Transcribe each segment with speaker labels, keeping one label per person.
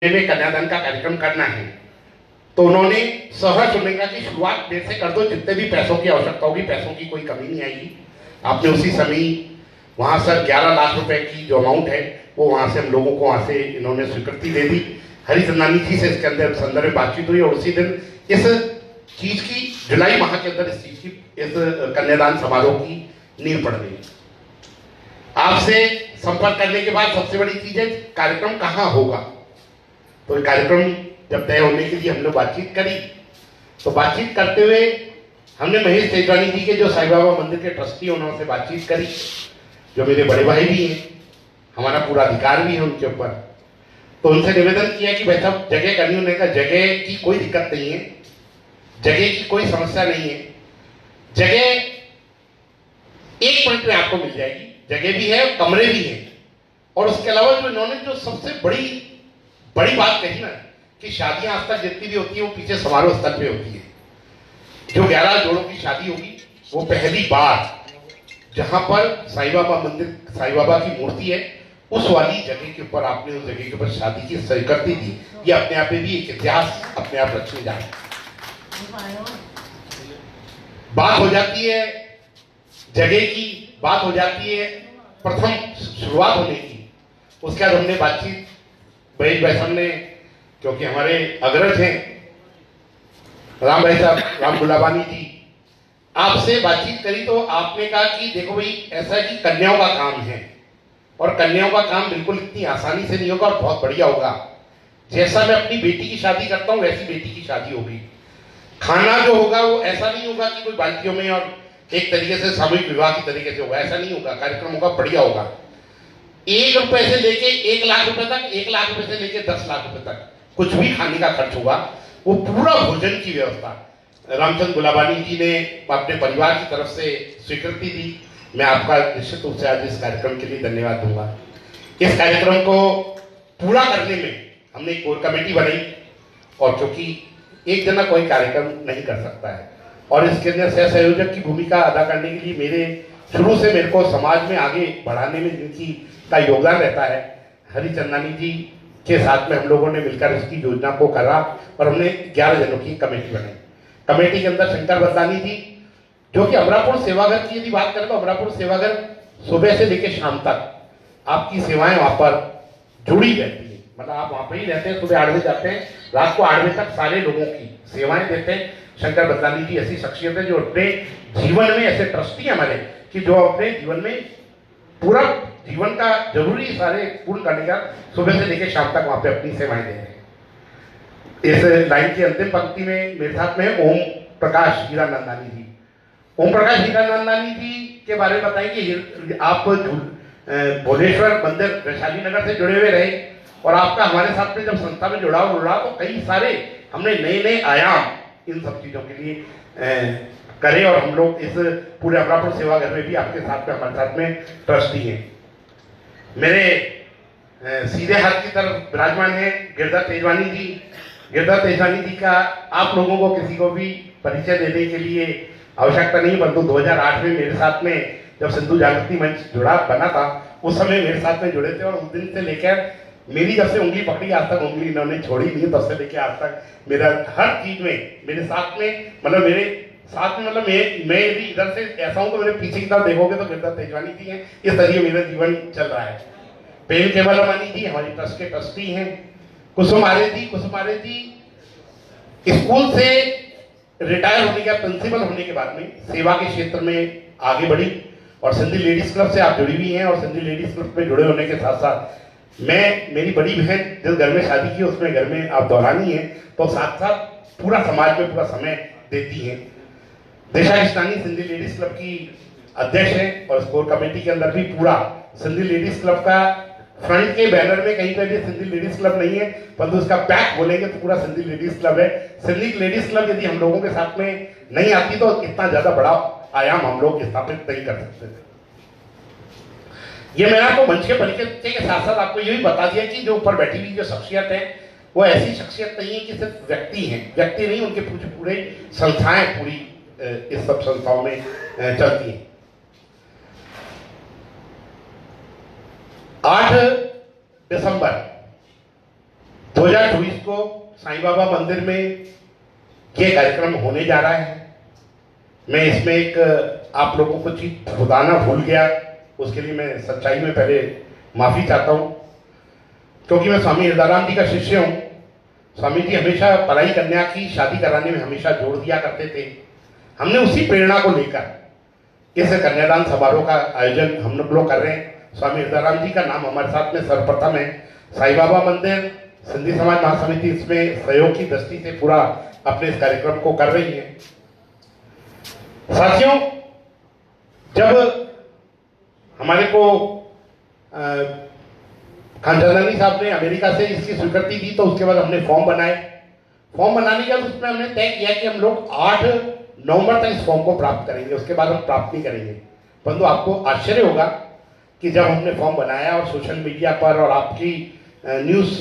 Speaker 1: में कन्यादान का कार्यक्रम करना है तो उन्होंने सहर्ष उन्होंने कहा कि शुरुआत देर से कर दो, जितने भी पैसों की आवश्यकता होगी पैसों की कोई कमी नहीं आएगी। आपने उसी समय वहाँ सर 11 लाख रुपए की जो अमाउंट है वो वहाँ से हम लोगों को वहाँ से इन्होंने स्वीकृति दे दी। हरिचंदानी जी से इसके अंदर संदर्भ में बातचीत हुई और उसी दिन इस चीज की जुलाई माह के अंदर इस चीज की इस कन्यादान समारोह की नींव पड़ गई। आपसे संपर्क करने के बाद सबसे बड़ी चीज है कार्यक्रम कहाँ होगा। तो कार्यक्रम जब तय होने के लिए हम लोग बातचीत करी तो बातचीत करते हुए हमने महेश तेजवानी जी के जो साईं बाबा मंदिर के ट्रस्टी हैं उनसे बातचीत करी, जो मेरे बड़े भाई भी हैं, हमारा पूरा अधिकार भी है उनके ऊपर। तो उनसे निवेदन किया कि भाई साहब जगह करनी, उन्होंने कहा जगह की कोई दिक्कत नहीं है, जगह की कोई समस्या नहीं है, जगह 1 मिनट में आपको मिल जाएगी, जगह भी है कमरे भी हैं। और उसके अलावा जो इन्होंने जो सबसे बड़ी बात कही ना कि शादियां आज तक जितनी भी होती है वो पीछे समारोह स्थल पे होती है। जो 11 जोड़ों की शादी होगी वो पहली बार जहां पर साईं बाबा मंदिर, साईं बाबा की मूर्ति है, उस वाली जगह के ऊपर आपने उस जगह के ऊपर शादी की स्वीकृति दी। ये अपने आप में भी एक इतिहास अपने आप रचने जा रहा है। बात हो जाती है जगह की, बात हो जाती है प्रथम शुरुआत होने की। उसके बाद हमने बातचीत भाई साहब ने, क्योंकि हमारे अग्रज हैं राम भाई साहब, राम गुलाबानी जी, आपसे बातचीत करी तो आपने कहा कि देखो भाई ऐसा है कि कन्याओं का काम है और कन्याओं का काम बिल्कुल इतनी आसानी से नहीं होगा और बहुत बढ़िया होगा। जैसा मैं अपनी बेटी की शादी करता हूँ वैसी बेटी की शादी होगी। खाना जो होगा वो ऐसा नहीं होगा कि कोई बाल्टियों में और एक तरीके से सामूहिक विवाह की तरीके से होगा, ऐसा नहीं होगा। कार्यक्रम होगा बढ़िया होगा। 1 रुपए से लेके 1 लाख रुपए तक, 1 लाख रुपए से लेके 10 लाख रुपए तक कुछ भी खाने का खर्च होगा, वो पूरा भोजन की व्यवस्था रामचंद्र गुलाबानी जी ने अपने परिवार की तरफ से स्वीकृति दी। मैं आपका निश्चित रूप से आज इस कार्यक्रम के लिए धन्यवाद दूंगा। इस कार्यक्रम को पूरा करने में हमने एक कोर कमेटी बनाई और क्योंकि एक जना कोई कार्यक्रम नहीं कर सकता है और इसके अंदर सह संयोजक की भूमिका अदा करने के लिए मेरे शुरू से मेरे को समाज में आगे बढ़ाने में जिनकी का योगदान रहता है, हरिचंदानी जी के साथ में हम लोगों ने मिलकर इसकी योजना को करा और हमने 11 जनों की कमेटी बनाई। कमेटी के अंदर शंकर बदलानी जी, जो कि अमरापुर सेवाघर की यदि बात करें तो अमरापुर सेवाघर सुबह से लेकर शाम तक आपकी सेवाएं वहां पर जुड़ी रहती है। मतलब आप वहां पर ही रहते हैं, सुबह 8 बजे जाते हैं, रात को 8 बजे तक सारे लोगों की सेवाएं देते हैं। शंकर बदलानी जी ऐसी शख्सियत है जो अपने जीवन में ऐसे ट्रस्टी है हमारे कि जो अपने जीवन में पूरा जीवन का जरूरी सारे पूर्ण करने का सुबह से लेकर शाम तक वहां पे अपनी सेवाएं दे रहे हैं। इस लाइन की अंतिम पंक्ति में मेरे साथ में ओम प्रकाश हीरानंदानी जी। ओम प्रकाश हीरानंदानी जी के बारे में बताएंगे। आप भोलेश्वर मंदिर वैशाली नगर से जुड़े हुए रहे और आपका हमारे साथ में जब संस्था में जुड़ा तो कई सारे हमने नए आयाम इन सब चीजों के लिए करे और हम लोग इस पूरे अमरापुर सेवाघर में भी आपके साथ में हमारे साथ में ट्रस्टी हैं। मेरे सीधे हाथ की तरफ विराजमान है गिरधर तेजवानी जी। गिरधर तेजवानी जी का आप लोगों को किसी को भी परिचय देने के लिए आवश्यकता नहीं, परंतु 2008 में मेरे साथ में जब सिंधु जागृति मंच बना था उस समय मेरे साथ में जुड़े थे और उस दिन से लेकर मेरी जब से उंगली पकड़ी आज तक उंगली इन्होंने छोड़ी नहीं। तब से लेकर आज तक मेरा हर चीज में मेरे साथ में मतलब मैं यदि इधर से ऐसा हूं तो मेरे पीछे की तरफ देखोगे तो गिरधर तेजवानी जी हैं। इस तरीके मेरा जीवन चल रहा है। प्रेम केवल अमानी जी हमारी ट्रस्ट के ट्रस्टी हैं। कुसुम आर्य जी स्कूल से रिटायर होने के प्रिंसिपल होने के बाद में सेवा के क्षेत्र में आगे बढ़ी और सिंधी लेडीज क्लब से आप जुड़ी हुई हैं और सिंधी लेडीज क्लब में जुड़े होने के साथ साथ मेरी बड़ी बहन जिस घर में शादी की उसमें घर में आप दौरानी है तो साथ साथ पूरा समाज में पूरा समय देती हैं। दिशा इस्लानी सिंधी लेडीज क्लब की अध्यक्ष है और कोर कमेटी के अंदर भी पूरा सिंधी लेडीज क्लब का फ्रंट के बैनर में कहीं पर भी सिंधी लेडीज क्लब नहीं है, परंतु उसका बैक बोलेंगे तो पूरा सिंधी लेडीज क्लब है। सिंधी लेडीज क्लब यदि हम लोगों के साथ में नहीं आती तो इतना ज्यादा बड़ा आयाम हम लोग स्थापित नहीं कर सकते थे। ये मैंने आपको मंच के परिचय के साथ साथ आपको ये भी बता दिया कि जो ऊपर बैठी हुई जो शख्सियत है वो ऐसी शख्सियत नहीं है कि सिर्फ व्यक्ति हैं, व्यक्ति नहीं, उनके पूरे संस्थाएं पूरी इस सब संस्थाओं में चलती हैं। 8 दिसंबर 2024 को साईं बाबा मंदिर में ये कार्यक्रम होने जा रहा है। मैं इसमें एक आप लोगों को चीज बताना भूल गया, उसके लिए मैं सच्चाई में पहले माफी चाहता हूं, क्योंकि मैं स्वामी हृदयाराम जी का शिष्य हूं। स्वामी जी हमेशा पढ़ाई कन्या की शादी कराने में हमेशा जोर दिया करते थे। हमने उसी प्रेरणा को लेकर इस कन्यादान समारोह का आयोजन हम लोग कर रहे हैं। स्वामी हृदयाराम जी का नाम हमारे साथ में सर्वप्रथम है। साईं बाबा मंदिर सिंधी समाज महासमिति इसमें सहयोग की दृष्टि से पूरा अपने इस कार्यक्रम को कर रही है। साथियों, जब हमारे को खानचंदानी साहब ने अमेरिका से इसकी स्वीकृति दी तो उसके बाद हमने फॉर्म बनाए। फॉर्म बनाने के बाद उसमें हमने तय किया कि हम लोग 8 नवंबर तक इस फॉर्म को प्राप्त करेंगे, उसके बाद हम प्राप्त नहीं करेंगे। परंतु आपको आश्चर्य होगा कि जब हमने फॉर्म बनाया और सोशल मीडिया पर और आपकी न्यूज़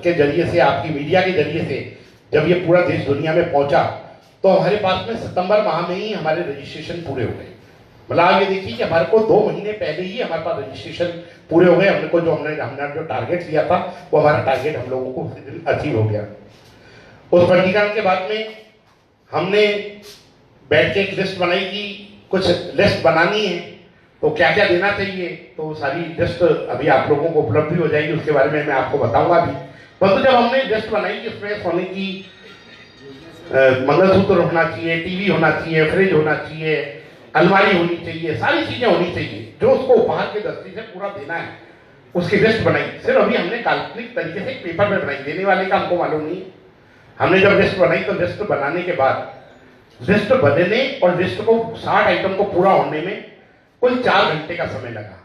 Speaker 1: के जरिए से, आपकी मीडिया के जरिए से जब ये पूरा देश दुनिया में पहुंचा तो हमारे पास में सितंबर माह में ही हमारे रजिस्ट्रेशन पूरे हो गए। मतलब आप ये देखिए कि हमारे को 2 महीने पहले ही हमारे पास रजिस्ट्रेशन पूरे हो गए। हमने जो टारगेट लिया था वो हमारा टारगेट हम लोगों को उसी दिन अचीव हो गया। उस पंजीकरण के बाद में हमने बैठ के एक लिस्ट बनाई कि कुछ लिस्ट बनानी है तो क्या क्या देना चाहिए। तो सारी लिस्ट अभी आप लोगों को उपलब्ध हो जाएगी, उसके बारे में मैं आपको बताऊंगा भी। परंतु जब हमने लिस्ट बनाई कि उसमें सोने की मंगलसूत्र होना चाहिए, टीवी होना चाहिए, फ्रिज होना चाहिए, अलमारी होनी चाहिए, सारी चीजें होनी चाहिए जो उसको उपहार की दृष्टि से पूरा देना है, उसकी लिस्ट बनाई। सिर्फ अभी हमने काल्पनिक तरीके से पेपर में बनाई, देने वाले का हमको मालूम नहीं। हमने जब लिस्ट बनाई तो लिस्ट बनाने के बाद लिस्ट बनने और लिस्ट को 60 आइटम को पूरा होने में कुल 4 घंटे का समय लगा।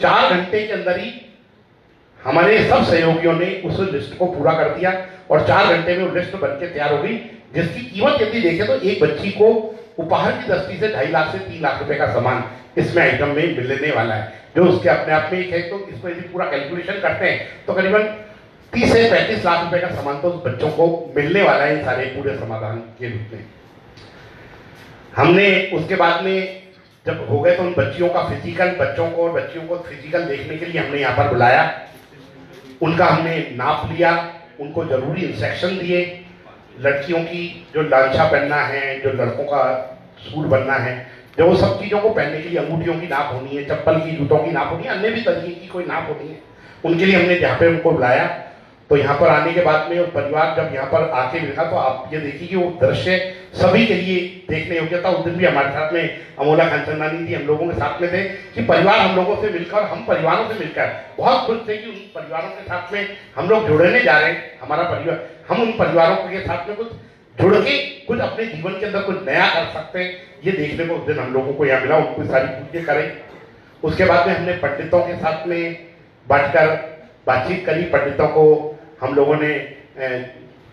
Speaker 1: 4 घंटे के अंदर ही हमारे सब सहयोगियों ने उस लिस्ट को पूरा कर दिया और 4 घंटे में वो लिस्ट बनके तैयार हो गई, जिसकी कीमत यदि देखें तो एक बच्ची को उपहार की दृष्टि से 2.5 लाख से 3 लाख रुपए का सामान इसमें आइटम में मिलने वाला है, जो उसके अपने आप में एक है। तो इसको यदि पूरा कैलकुलेशन करते हैं तो करीबन 30 से 35 लाख रुपए का सामान तो उस बच्चों को मिलने वाला है सारे पूरे समाधान के रूप में। हमने उसके बाद में जब हो गए तो उन बच्चियों का फिजिकल, बच्चों को और बच्चियों को फिजिकल देखने के लिए हमने यहाँ पर बुलाया। उनका हमने नाप लिया, उनको जरूरी इंस्ट्रक्शन दिए। लड़कियों की जो लांछा पहनना है, जो लड़कों का सूट बनना है, जो वो सब चीज़ों को पहनने के लिए अंगूठियों की नाप होनी है, चप्पल की, जूतों की नाप होनी है, अन्य भी तरीके की कोई नाप होनी है, उनके लिए हमने जहाँ पे उनको बुलाया। तो यहाँ पर आने के बाद में परिवार जब यहाँ पर आके देखा तो आप ये देखिए कि वो दृश्य सभी के लिए देखने योग्य था। उस दिन भी हमारे साथ में अमोला खानचंदानी जी हम लोगों के साथ में थे कि परिवार हम लोगों से मिलकर, हम परिवारों से मिलकर बहुत खुश थे कि उन परिवारों के साथ में हम लोग जुड़ने जा रहे हैं। हमारा परिवार, हम उन परिवारों के साथ में कुछ जुड़ के कुछ अपने जीवन के अंदर कुछ नया कर सकते हैं, ये देखने को उस दिन हम लोगों को यहाँ मिला। उनको सारी पूछे करें। उसके बाद में हमने पंडितों के साथ में बैठकर बातचीत करी। पंडितों को हम लोगों ने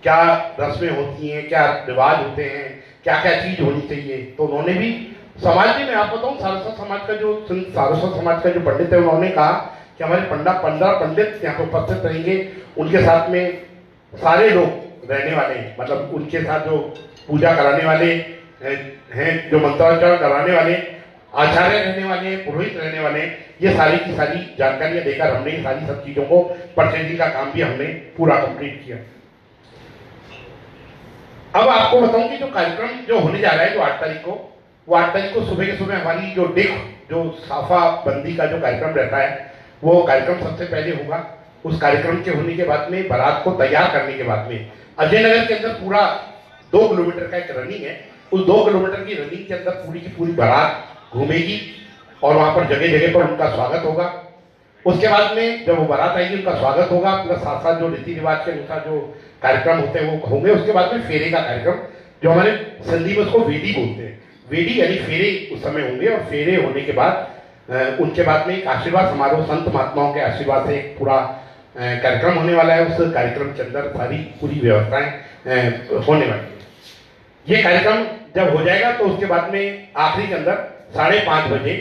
Speaker 1: क्या रस्में होती हैं, क्या रिवाज होते हैं, क्या क्या चीज होनी चाहिए, तो उन्होंने भी समाज में, मैं आप बताऊं, सारस्वत समाज का जो सारस्वत समाज का जो पंडित है, उन्होंने कहा कि हमारे 15 पंडित यहाँ पर उपस्थित रहेंगे। उनके साथ में सारे लोग रहने वाले हैं, मतलब उनके साथ जो पूजा कराने वाले हैं, जो मंत्रोच्चारण कराने वाले, आचार्य रहने वाले, पुरोहित रहने वाले, ये सारी की सारी जानकारियां देकर हमने ये सारी सब चीजों को परचेजिंग का काम भी हमने पूरा कंप्लीट किया। अब आपको बताऊं कि जो कार्यक्रम जो होने जा रहा है, जो 8 तारीख को, वो 8 तारीख को सुबह के सुबह हमारी जो जो साफा बंदी का जो कार्यक्रम रहता है, वो कार्यक्रम सबसे पहले होगा। उस कार्यक्रम के होने के बाद में बारात को तैयार करने के बाद में अजय नगर के अंदर पूरा 2 किलोमीटर का एक रनिंग है। उस 2 किलोमीटर की रनिंग के अंदर पूरी की पूरी बारात घूमेगी और वहां पर जगह जगह पर उनका स्वागत होगा। उसके बाद में जब वो बारात आएगी, उनका स्वागत होगा, प्लस साथ साथ जो रीति रिवाज के अनुसार जो कार्यक्रम होते हैं वो होंगे। उसके बाद में फेरे का कार्यक्रम, जो हमारे सिंधी में उसको वेदी बोलते हैं, वेदी यानी फेरे उस समय होंगे। और फेरे होने के बाद उनके बाद में एक आशीर्वाद समारोह, संत महात्माओं के आशीर्वाद से एक पूरा कार्यक्रम होने वाला है। उस कार्यक्रम के अंदर सारी पूरी व्यवस्थाएं होने वाली है। ये कार्यक्रम जब हो जाएगा तो उसके बाद में आखिरी के अंदर 5:30 बजे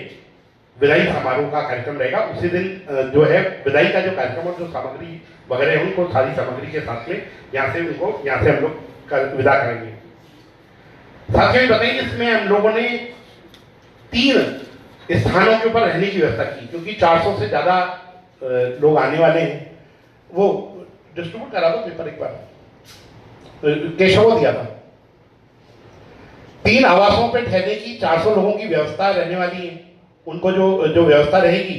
Speaker 1: विदाई समारोह का कार्यक्रम रहेगा। उसी दिन जो है विदाई का जो कार्यक्रम और जो सामग्री वगैरह है, उनको सारी सामग्री के साथ में यहाँ से हम लोग विदा करेंगे। साथियों बताइए, इसमें हम लोगों ने 3 स्थानों के ऊपर रहने की व्यवस्था की, क्योंकि 400 से ज्यादा लोग आने वाले हैं। वो डिस्ट्रीब्यूट करा दो पेपर एक बार, केशव को दिया था। 3 आवासों पे ठहरने की 400 लोगों की व्यवस्था रहने वाली है। उनको जो व्यवस्था रहेगी,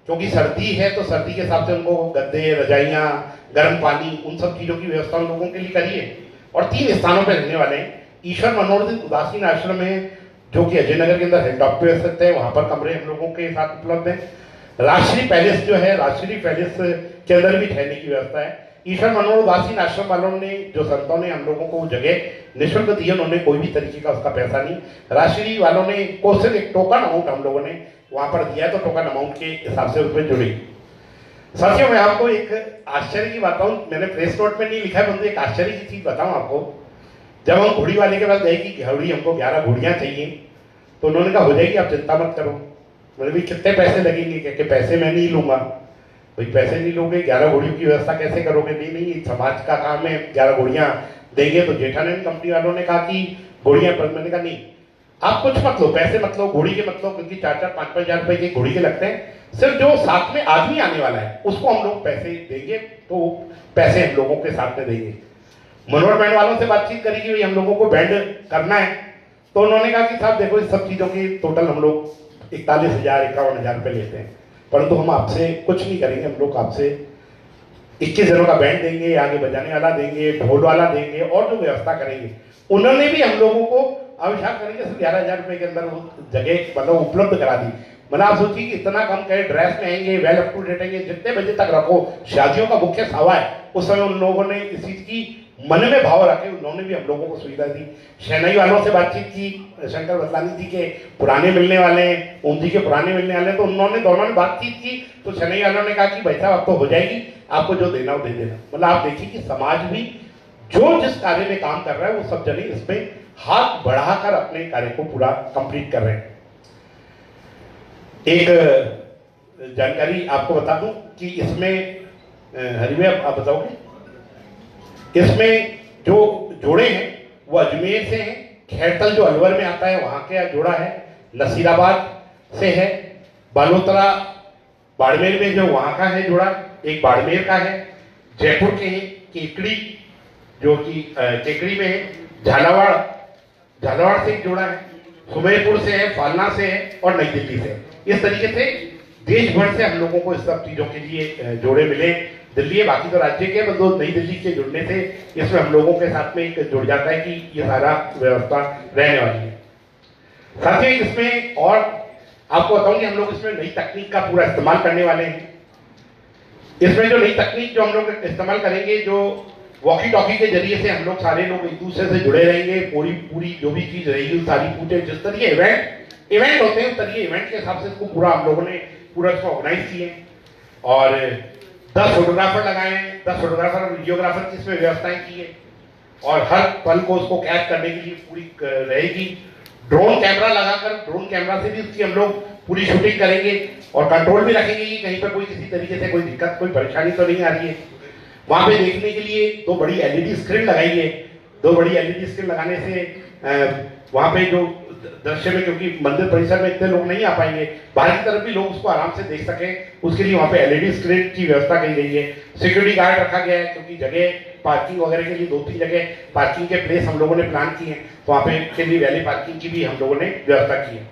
Speaker 1: क्योंकि सर्दी है तो सर्दी के हिसाब से उनको गद्दे, रजाइयाँ, गर्म पानी, उन सब चीज़ों की व्यवस्था उन लोगों के लिए करी है। और 3 स्थानों पर रहने वाले हैं। ईश्वर मनोरंजन उदासीन आश्रम है, जो कि अजय नगर के अंदर हेड डॉक्टर स्थित है, वहाँ पर कमरे हम लोगों के साथ उपलब्ध हैं। राजश्री पैलेस जो है, राजश्री पैलेस के अंदर भी ठहरने की व्यवस्था है। ईश्वर मनोहर उदासीन आश्रम वालों ने, जो संतों ने हम लोगों को जगह निःशुल्क दी है, उन्होंने कोई भी तरीके का उसका पैसा नहीं, राजश्री वालों ने को सिर्फ एक टोकन अमाउंट हम लोगों ने वहां पर दिया है, तो टोकन अमाउंट के हिसाब से उसमें जुड़ी। साथियों, मैं आपको एक आश्चर्य की बात बताऊं, मैंने प्रेस नोट में नहीं लिखा है, परंतु एक आश्चर्य की चीज बताऊं आपको। जब हम घोड़ी वाले के पास गए कि घोड़ी हमको 11 घोड़ियां चाहिए, तो उन्होंने कहा हो जाएगी, आप चिंता मत करो। मैंने भी कितने पैसे लगेंगे, क्योंकि पैसे मैं नहीं लूंगा। भाई पैसे नहीं लोगे, 11 घोड़ियों की व्यवस्था कैसे करोगे? नहीं, समाज का काम है, 11 घोड़ियां देंगे। तो जेठानंद कंपनी वालों ने कहा कि घोड़ियां, पर मैंने कहा नहीं, आप कुछ मत लो, पैसे मत लो, घोड़ी के मत लो, क्योंकि 4-4, 5-5 हजार रुपए के घोड़ी के लगते हैं। सिर्फ जो साथ में आदमी आने वाला है उसको हम लोग पैसे देंगे, तो पैसे हम लोगों के साथ में देंगे। मनोहर बैंड वालों से बातचीत करी कि हम लोगों को बैंड करना है, तो उन्होंने कहा कि साहब देखो, इस सब चीजों की टोटल हम लोग 41,000, 51,000 रुपए लेते हैं, परंतु हम आपसे कुछ नहीं करेंगे। हम लोग आपसे 21 जनों का बैंड देंगे, आगे बजाने वाला देंगे, ढोल वाला देंगे, और जो व्यवस्था करेंगे। उन्होंने भी हम लोगों को अभिशाप करेंगे सिर्फ 11,000 रुपए के अंदर वो जगह मतलब उपलब्ध करा दी। मतलब आप सोचिए कि इतना कम कहे, ड्रेस में आएंगे, वेल अप टू डेट आएंगे, जितने बजे तक रखो, शादियों का मुख्य सावा है, उस समय उन लोगों ने इस चीज की मन में भाव रखे, उन्होंने भी हम लोगों को सुविधा दी। शहनाई वालों से बातचीत की, शंकर बतलानी जी के पुराने मिलने वाले हैं, ओम जी के पुराने मिलने वाले हैं, तो उन्होंने दोनों ने बातचीत की, तो शहनाई वालों ने कहा कि भाई साहब, अब तो हो जाएगी, आपको जो देना वो दे देना। मतलब आप देखिए कि समाज भी जो जिस कार्य में काम कर रहा है, वो सब जने इसमें हाथ बढ़ाकर अपने कार्य को पूरा कंप्लीट कर रहे हैं। एक जानकारी आपको बता दूं कि इसमें हरि भाई आप बताओगे, इसमें जो जोड़े हैं वो अजमेर से हैं, खैरतल जो अलवर में आता है वहां का जोड़ा है, नसीराबाद से है, बालोतरा बाड़मेर में जो वहां का है जोड़ा, एक बाड़मेर का है, जयपुर के हैं केकड़ी जो कि केकड़ी में है, झालावाड़ से एक जोड़ा है, सुमेरपुर से है, फालना से है, और नई दिल्ली से। इस तरीके से देश भर से हम लोगों को इस सब चीजों के लिए जोड़े मिले। दिल्ली है, बाकी तो राज्य के, मतलब नई दिल्ली के जुड़ने से इसमें हम लोगों के साथ में एक जुड़ जाता है कि ये सारा व्यवस्था रहने वाली है। साथ ही इसमें और आपको बताऊं कि हम लोग इसमें नई तकनीक का पूरा इस्तेमाल करने वाले हैं। इसमें जो नई तकनीक जो हम लोग इस्तेमाल करेंगे, जो वॉकी टॉकी के जरिए से हम लोग सारे लोग एक दूसरे से जुड़े रहेंगे, पूरी जो भी चीज रहेगी सारी पूछे, जिस तरीके इवेंट होते हैं उस तरीके इवेंट के हिसाब से इसको पूरा हम लोगों ने पूरा इसको ऑर्गेनाइज किए। और 10 फोटोग्राफर लगाए हैं, 10 फोटोग्राफर और वीडियोग्राफर की इसमें व्यवस्थाएं की है, और हर पल को उसको कैच करने के लिए पूरी रहेगी। ड्रोन कैमरा लगाकर, ड्रोन कैमरा से भी उसकी हम लोग पूरी शूटिंग करेंगे, और कंट्रोल भी रखेंगे कि कहीं पर कोई किसी तरीके से कोई दिक्कत, कोई परेशानी तो नहीं आ रही है। वहां पे देखने के लिए 2 बड़ी एलईडी स्क्रीन लगाई है। 2 बड़ी एलईडी स्क्रीन लगाने से वहां पे जो दृश्य में, क्योंकि मंदिर परिसर में इतने लोग नहीं आ पाएंगे, बाहर की तरफ भी लोग उसको आराम से देख सकें, उसके लिए वहां पे एलईडी स्क्रीन की व्यवस्था की गई है। सिक्योरिटी गार्ड रखा गया है, क्योंकि जगह पार्किंग वगैरह के लिए 2-3 जगह पार्किंग के प्लेस हम लोगों ने प्लान किए हैं, तो वहाँ पे के लिए वैली पार्किंग की भी हम लोगों ने व्यवस्था की है।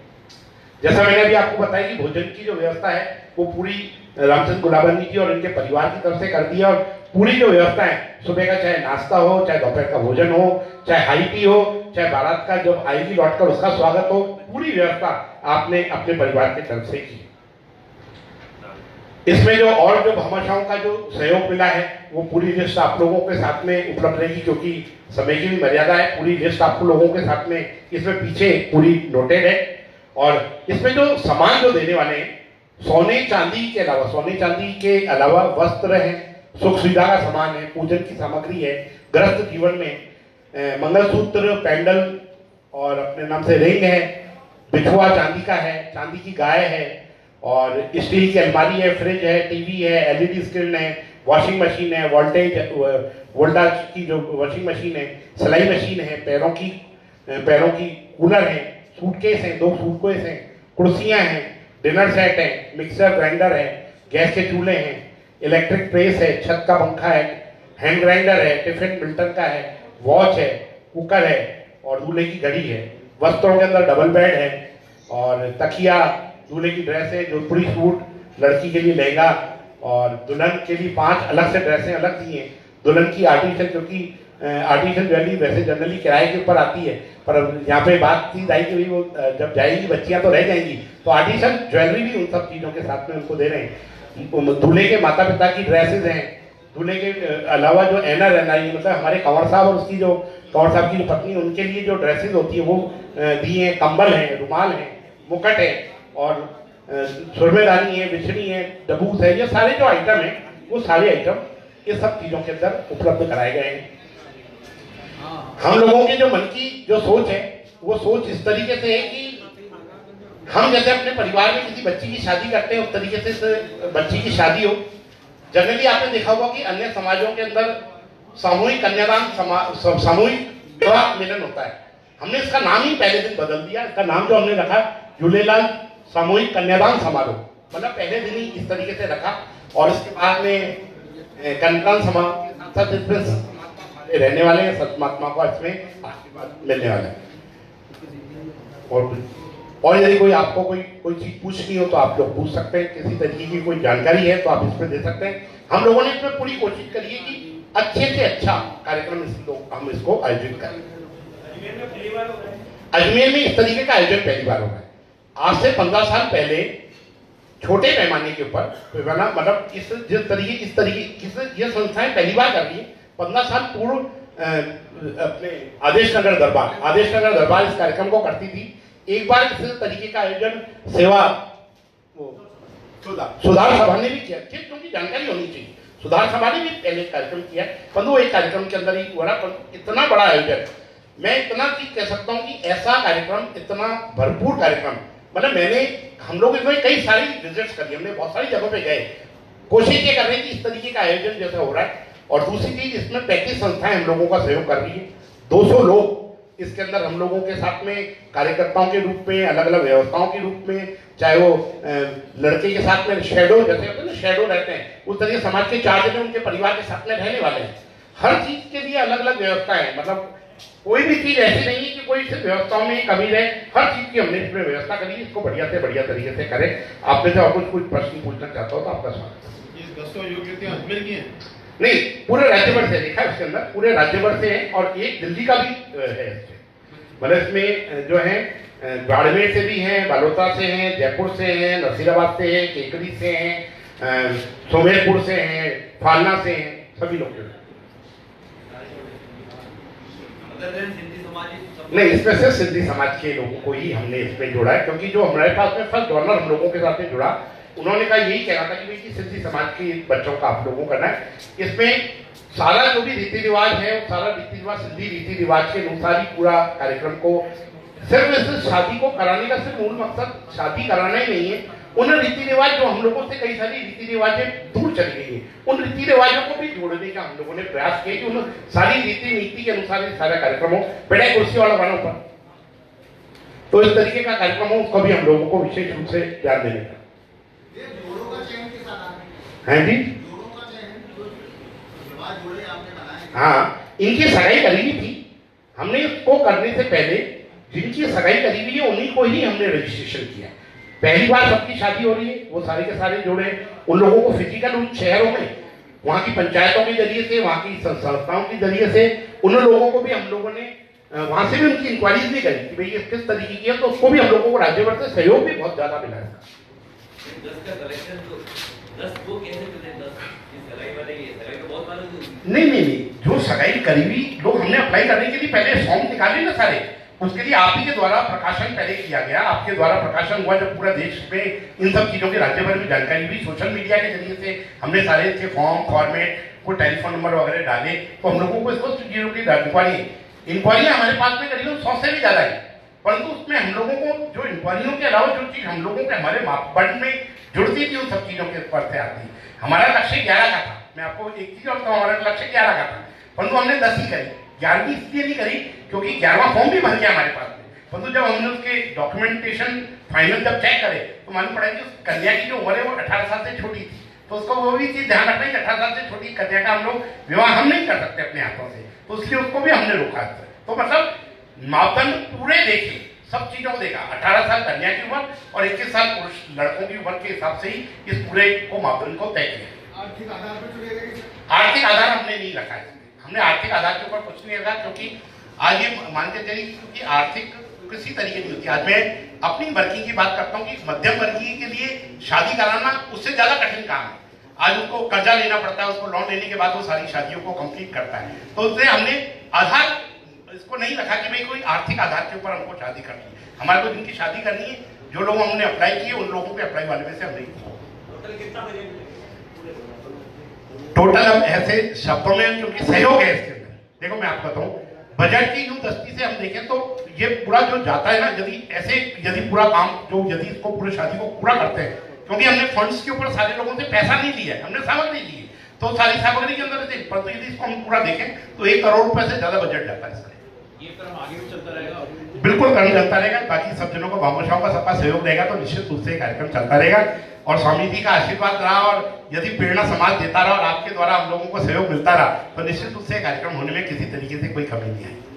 Speaker 1: जैसा मैंने अभी आपको बताया कि भोजन की जो व्यवस्था है वो पूरी रामचंद्र गुलाबंदी जी और इनके परिवार की तरफ से कर दी है, और पूरी जो व्यवस्था है, सुबह का चाहे नाश्ता हो, चाहे दोपहर का भोजन हो, चाहे हाई टी हो, चाहे बारात का जब आएगी लौटकर उसका स्वागत हो, पूरी व्यवस्था आपने अपने परिवार की तरफ से की। इसमें जो और जो भामाशाहों का जो सहयोग मिला है, वो पूरी लिस्ट आप लोगों के साथ में उपलब्ध रहेगी, क्योंकि समय की भी मर्यादा है। पूरी लिस्ट आप लोगों के साथ में इसमें पीछे पूरी नोटेड है। और इसमें जो सामान जो देने वाले हैं, सोने चांदी के अलावा वस्त्र है, सुख सुविधा का सामान है, पूजन की सामग्री है, गृहस्थ जीवन में मंगलसूत्र, पेंडल और अपने नाम से रिंग है, बिछुआ चांदी का है, चांदी की गाय है, और स्टील की अलमारी है, फ्रिज है, टीवी है, एलईडी स्क्रीन है, वॉशिंग मशीन है, वोल्टाज की जो वॉशिंग मशीन है, सिलाई मशीन है, पैरों की कूलर है, सूटकेस है, 2 सूटकेस हैं, कुर्सियां हैं, डिनर सेट है, मिक्सर ग्राइंडर है, गैस के चूल्हे हैं, इलेक्ट्रिक प्रेस है, छत का पंखा है, हैंड ग्राइंडर है, टिफिन मिल्टन का है, वॉच है, कुकर है और दूल्हे की घड़ी है। वस्त्रों के अंदर डबल बेड है और तकिया, दूल्हे की ड्रेस है, जोधपुरी सूट, लड़की के लिए लहंगा और दुल्हन के लिए 5 अलग से ड्रेसें अलग दी हैं। दुल्हन की आर्टिफिशियल, क्योंकि आर्टिफिशियल ज्वेलरी वैसे जनरली किराए के ऊपर आती है, पर यहाँ पे बात की जाए कि वो जब जाएगी बच्चियां तो रह जाएंगी, तो आर्टिफिशियल ज्वेलरी भी उन सब चीज़ों के साथ में उनको दे रहे हैं। दूल्हे के माता पिता की ड्रेसेज हैं, दूल्हे के अलावा जो एनर है ना, मतलब हमारे कंवर साहब और उसकी जो कंवर साहब की जो पत्नी, उनके लिए जो ड्रेसेज होती है वो दी हैं। कंबल है, रुमाल है, मुकुट है और सुरमेदानी है, बिछड़ी है, डबूस है। ये सारे जो आइटम हैं वो सारे आइटम ये सब चीज़ों के अंदर उपलब्ध कराए गए हैं। हम लोगों की जो मन की जो सोच है वो सोच इस तरीके से है कि हम जैसे अपने परिवार में किसी बच्ची की शादी करते हैं उस तरीके से बच्ची की शादी हो। जनरली आपने देखा होगा कि अन्य समाजों के अंदर सामूहिक कन्यादान, सामूहिक विवाह मिलन होता है। हमने इसका नाम ही पहले दिन बदल दिया। इसका नाम जो हमने रखा झूलेलाल सामूहिक कन्यादान समारोह, मतलब पहले दिन ही इस तरीके से रखा। और इसके बाद में कन्यादान समारोह रहने वाले हैं, सत महात्मा को इसमें आशीर्वाद मिलने वाला है। और यदि कोई आपको कोई चीज पूछनी हो तो आप लोग पूछ सकते हैं, किसी तरीके की कोई जानकारी है तो आप इसमें दे सकते हैं। हम लोगों ने इसमें पूरी कोशिश करी है कि अच्छे से अच्छा कार्यक्रम हम इसको आयोजित करें। अजमेर में इस तरीके का आयोजन पहली बार होगा। आज से 15 साल पहले छोटे पैमाने के ऊपर, मतलब इस तरीके ये संस्थाएं पहली बार कर रही है। 15 साल पूर्व अपने आदेश नगर दरबार इस कार्यक्रम को करती थी। एक बार इस तरीके का आयोजन सेवा सुधार सभा ने भी किया, क्योंकि जानकारी होनी चाहिए। सुधार सभा ने भी पहले कार्यक्रम किया, परंतु एक कार्यक्रम के अंदर ही हुआ। इतना बड़ा आयोजन, मैं इतना चीज कह सकता हूँ कि ऐसा कार्यक्रम, इतना भरपूर कार्यक्रम, मतलब हम लोग इसमें कई सारी विजिट्स करी, हमने बहुत सारी जगहों पे गए, कोशिश ये कर रहे हैं कि इस तरीके का आयोजन जैसा हो रहा है। और दूसरी चीज, इसमें 35 संस्थाएं हम लोगों का सहयोग कर रही है। 200 लोग इसके अंदर हम लोगों के साथ में कार्यकर्ताओं के रूप में, अलग अलग व्यवस्थाओं के रूप में, चाहे वो लड़के के साथ में शेडो जैसे होते हैं ना, शेडो रहते हैं, उस तरीके समाज के 4 जने उनके परिवार के साथ में रहने वाले हैं। हर चीज के लिए अलग अलग व्यवस्था है, मतलब कोई भी चीज ऐसी नहीं है कि कोई सिर्फ व्यवस्थाओं में कमी रहे। हर चीज की हमने इसमें व्यवस्था करी, इसको बढ़िया से बढ़िया तरीके से करें। आप में से और कुछ प्रश्न पूछना चाहता हो तो आपका स्वागत है।
Speaker 2: अजमेर की है?
Speaker 1: नहीं, पूरे राज्य भर से देखा उसके अंदर, पूरे राज्य भर से है और एक दिल्ली का भी है। मतलब इसमें जो है बाड़मेर से भी हैं, बालोता से हैं, जयपुर से हैं, नसीराबाद से हैं, केकड़ी से हैं, सोमेरपुर से हैं, फालना से हैं, सभी लोग जो नहीं, इसमें से सिंधी समाज के लोगों को ही हमने इसमें जोड़ा है, क्योंकि जो हमारे पास में फर्स्ट डॉनर हम लोगों के साथ में जुड़ा, उन्होंने कहा यही कहना था कि भाई कि सिंधी समाज के बच्चों का आप लोगों को करना है। इसमें सारा जो भी रीति रिवाज है, सारा रीति रिवाज सिंधी रीति रिवाज के अनुसार ही पूरा कार्यक्रम को, सिर्फ इस शादी को कराने का सिर्फ मूल मकसद शादी कराना ही नहीं है। उन रीति रिवाज जो हम लोगों से कई सारी रीति रिवाजें दूर चली गई है, उन रीति रिवाजों को भी जोड़ने का हम लोगों ने प्रयास किया कि उन सारी रीति नीति के अनुसार ये सारा कार्यक्रम हो। बैठे कुर्सी वाला बना पर, तो इस तरीके का कार्यक्रम हो, उसको भी हम लोगों को विशेष रूप से ध्यान देने का है जी। हाँ, इनकी सगाई करी हुई थी हमने। इसको करने से पहले जिनकी सगाई करी हुई है उन्हीं को ही हमने रजिस्ट्रेशन किया। पहली बार सबकी शादी हो रही है, वो सारे के सारे जोड़े, उन लोगों को फिजिकल उन शहरों में, वहाँ की पंचायतों के जरिए से, वहाँ की संस्थाओं के जरिए से, उन लोगों को भी हम लोगों ने वहाँ से भी उनकी इंक्वायरीज भी करी कि भाई ये किस तरीके की है, तो उसको भी हम लोगों को राज्य भर से सहयोग भी बहुत ज्यादा मिला है। नहीं, जो सगाई करी हुई लोग हमने अप्लाई करने के लिए पहले फॉर्म निकाले ना सारे, उसके लिए आप ही के द्वारा प्रकाशन पहले किया गया। आपके द्वारा प्रकाशन हुआ जब पूरा देश में इन सब चीजों की राज्य भर में जानकारी हुई, सोशल मीडिया के जरिए से हमने सारे इसके फॉर्म, फॉर्मेट, को टेलीफोन नंबर वगैरह डाले, तो हम लोगों को इसको चीजों की इंक्वायरियां हमारे पास में करीबन 100 से भी ज्यादा है। परंतु उसमें हम लोगों को जो इंक्वायरियों के अलावा जो चीज हम लोगों के हमारे मापदंड में जुड़ती थी, उन सब चीजों के ऊपर से आती। हमारा लक्ष्य 11 का था। मैं आपको एक चीज और बताऊं, हमारा लक्ष्य 11 का था, परंतु हमने 10 ही करी। 11वीं इसलिए नहीं करी क्योंकि 11वां फॉर्म भी भर गया हमारे पास में, परंतु जब हमने उसके डॉक्यूमेंटेशन फाइनल जब चेक करे तो मालूम पड़ा कि उस कन्या की जो उम्र है वो 18 साल से छोटी थी। तो उसको वो भी चीज ध्यान रखना है कि 18 साल से छोटी कन्या का हम लोग विवाह हम नहीं कर सकते अपने हाथों से, तो इसलिए उसको भी हमने रोका है। तो मतलब मापदंड पूरे देखे, सब चीजों को देखा, 18 साल कन्या की उम्र और 21 साल पुरुष लड़कों की उम्र के हिसाब से ही इस पूरे को मापदंड को तय किया।
Speaker 2: आर्थिक आधार पर चलेगा?
Speaker 1: आर्थिक आधार हमने नहीं रखा है, हमने आर्थिक आधार के ऊपर कुछ नहीं रखा, क्योंकि आज ये मान के चलिए क्योंकि आर्थिक किसी तरीके नहीं होती। आज मैं अपनी वर्गीय की बात करता हूँ कि मध्यम वर्गीय के लिए शादी कराना उससे ज्यादा कठिन काम है। आज उसको कर्जा लेना पड़ता है, उसको लोन लेने के बाद वो सारी शादियों को कंप्लीट करता है। तो उससे हमने आधार इसको नहीं रखा कि भाई कोई आर्थिक आधार के ऊपर हमको शादी करनी है। हमारे को जिनकी शादी करनी है, जो लोग हमने अप्लाई किए, उन लोगों के अप्लाई वाले में से हमने टोटल हम ऐसे शब्दों में, क्योंकि सहयोग है इसके अंदर। देखो मैं आपको बताऊं, बजट की यूं दृष्टि से हम देखें तो ये पूरा जो जाता है ना, यदि पूरा काम जो यदि इसको पूरे शादी को पूरा करते हैं, क्योंकि हमने फंड्स के ऊपर सारे लोगों से पैसा नहीं लिया है, हमने सामग्री ली है, तो सारी सामग्री के अंदर से परंतु यदि इसको हम पूरा देखें तो 1 करोड़ रुपए से ज्यादा बजट जाता है इसका।
Speaker 3: ये क्रम आगे भी चलता रहेगा?
Speaker 1: बिल्कुल क्रम चलता रहेगा, बाकी सब जनों को भामाशाहों का सबका सहयोग रहेगा तो निश्चित रूप से कार्यक्रम चलता रहेगा। और स्वामी जी का आशीर्वाद रहा और यदि प्रेरणा समाज देता रहा और आपके द्वारा हम लोगों को सहयोग मिलता रहा तो निश्चित रूप से कार्यक्रम होने में किसी तरीके से कोई कमी नहीं आएगी।